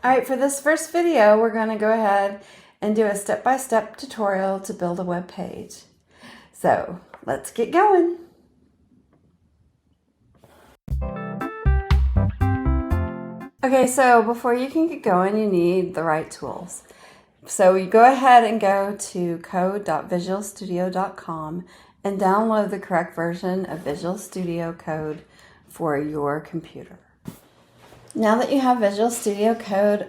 All right, for this first video, we're going to go ahead and do a step-by-step tutorial to build a web page. So let's get going. Okay, so before you can get going, you need the right tools. So you go ahead and go to code.visualstudio.com and download the correct version of Visual Studio Code for your computer. Now that you have Visual Studio Code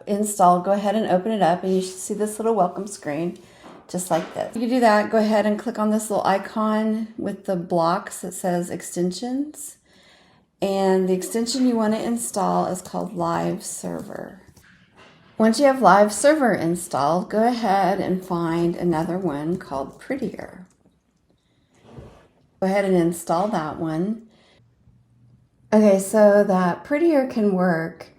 installed, go ahead and open it up and you should see this little welcome screen just like this. You do that, go ahead and click on this little icon with the blocks that says extensions. And the extension you want to install is called Live Server. Once you have Live Server installed, go ahead and find another one called Prettier. Go ahead and install that one. Okay, so that Prettier can work,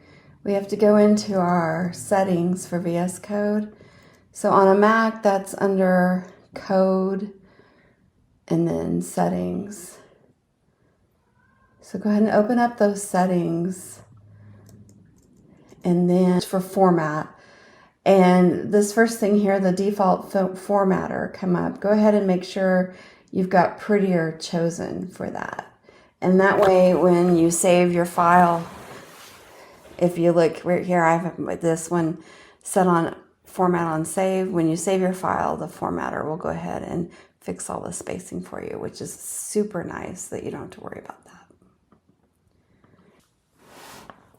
we have to go into our settings for VS Code. So on a Mac, that's under Code and then Settings. So go ahead and open up those settings and then for Format. And this first thing here, the default formatter come up. Go ahead and make sure you've got Prettier chosen for that. And that way, when you save your file, if you look right here, I have this one set on format on save. When you save your file, the formatter will go ahead and fix all the spacing for you, which is super nice that you don't have to worry about that.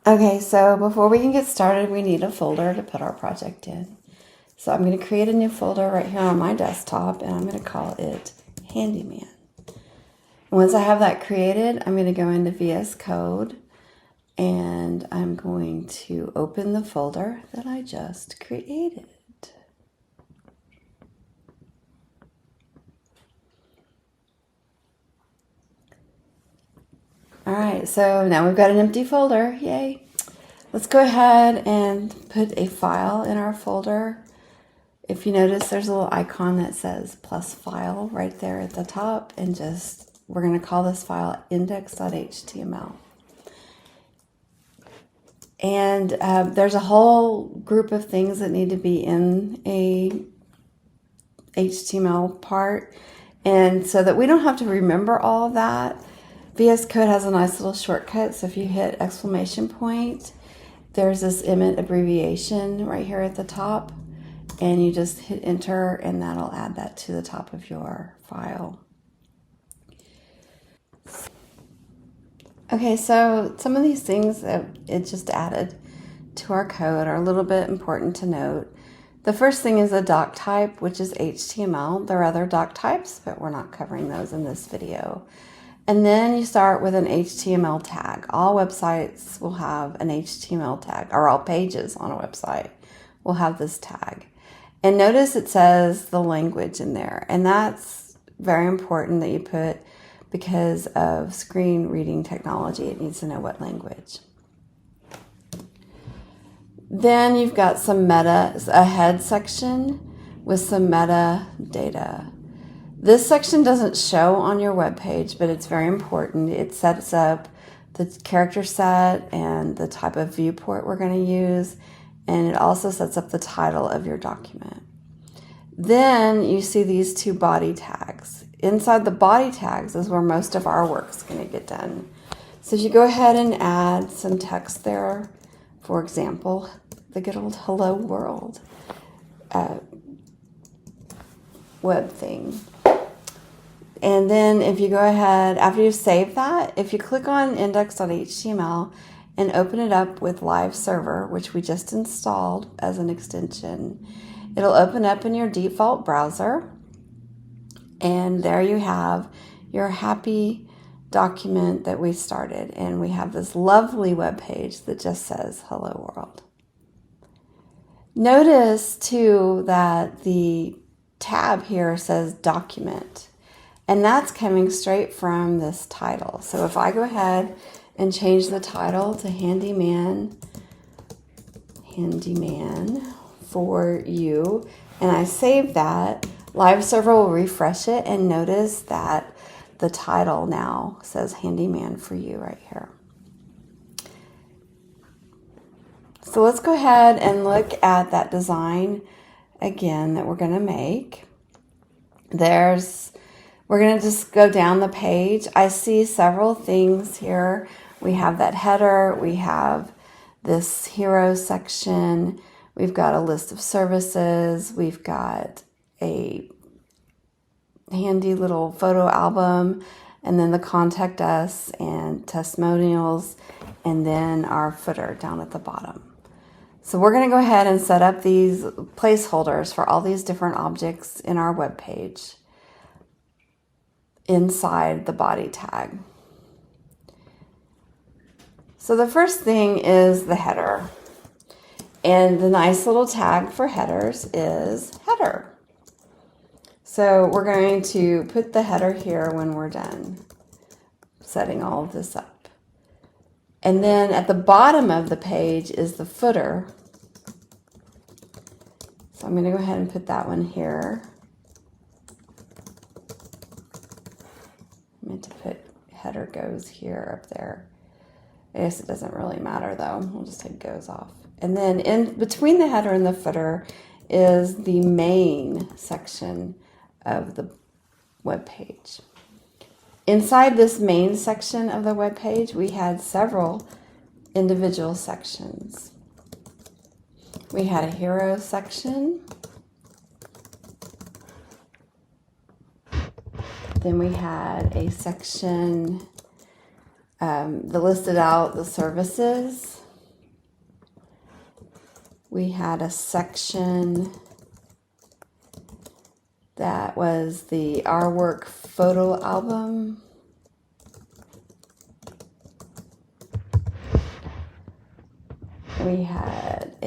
Okay, so before we can get started, we need a folder to put our project in. So I'm going to create a new folder right here on my desktop, and I'm going to call it Handyman. Once I have that created, I'm going to go into VS Code and I'm going to open the folder that I just created. All right, so now we've got an empty folder, yay. Let's go ahead and put a file in our folder. If you notice, there's a little icon that says plus file right there at the top, and we're going to call this file index.html. And there's a whole group of things that need to be in a HTML part. And so that we don't have to remember all of that, VS Code has a nice little shortcut. So if you hit exclamation point, there's this IMIT abbreviation right here at the top. And you just hit enter and that'll add that to the top of your file. Okay, so some of these things that it just added to our code are a little bit important to note. The first thing is a doc type, which is HTML. There are other doc types, but we're not covering those in this video. And then you start with an HTML tag. All websites will have an HTML tag, or all pages on a website will have this tag. And notice it says the language in there, and that's very important that you put because of screen reading technology. It needs to know what language. Then you've got some a head section with some metadata. This section doesn't show on your web page, but it's very important. It sets up the character set and the type of viewport we're going to use, and it also sets up the title of your document. Then you see these two body tags. Inside the body tags is where most of our work is going to get done. So if you go ahead and add some text there, for example, the good old hello world web thing. And then if you go ahead, after you save that, if you click on index.html and open it up with Live Server, which we just installed as an extension, it'll open up in your default browser. And there you have your happy document that we started. And we have this lovely web page that just says hello world. Notice too that the tab here says document. And that's coming straight from this title. So if I go ahead and change the title to Handyman for you, and I save that, Live Server will refresh it and notice that the title now says Handyman for you right here. So let's go ahead and look at that design again that we're going to make. We're going to just go down the page. I see several things here. We have that header, we have this hero section, we've got a list of services, we've got a handy little photo album, and then the contact us and testimonials, and then our footer down at the bottom. So we're going to go ahead and set up these placeholders for all these different objects in our web page inside the body tag. So the first thing is the header. And the nice little tag for headers is header. So we're going to put the header here when we're done setting all of this up. And then at the bottom of the page is the footer. So I'm going to go ahead and put that one here. I meant to put header goes here up there. I guess it doesn't really matter though. We'll just take goes off. And then in between the header and the footer is the main section of the web page. Inside this main section of the web page, we had several individual sections. We had a hero section. Then we had a section that listed out the services. We had a section that was the Our Work photo album. We had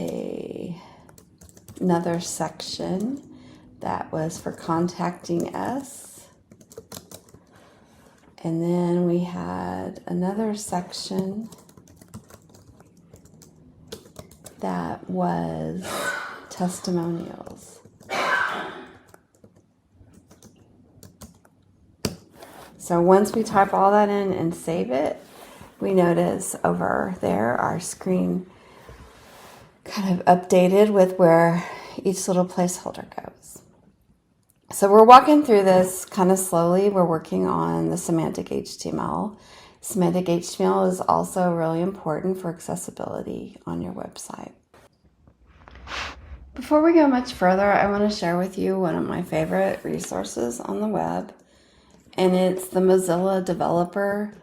another section that was for contacting us. And then we had another section that was testimonials. So once we type all that in and save it, we notice over there our screen kind of updated with where each little placeholder goes. So we're walking through this kind of slowly. We're working on the semantic HTML. Semantic HTML is also really important for accessibility on your website. Before we go much further, I want to share with you one of my favorite resources on the web, and it's the Mozilla developer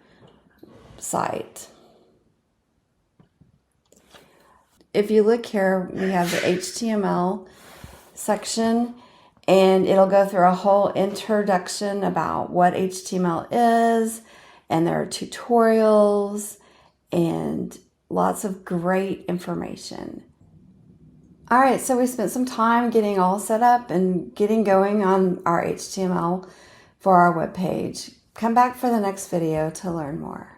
site. If you look here, we have the HTML section, and it'll go through a whole introduction about what HTML is, and there are tutorials and lots of great information. All right, so we spent some time getting all set up and getting going on our HTML for our web page. Come back for the next video to learn more.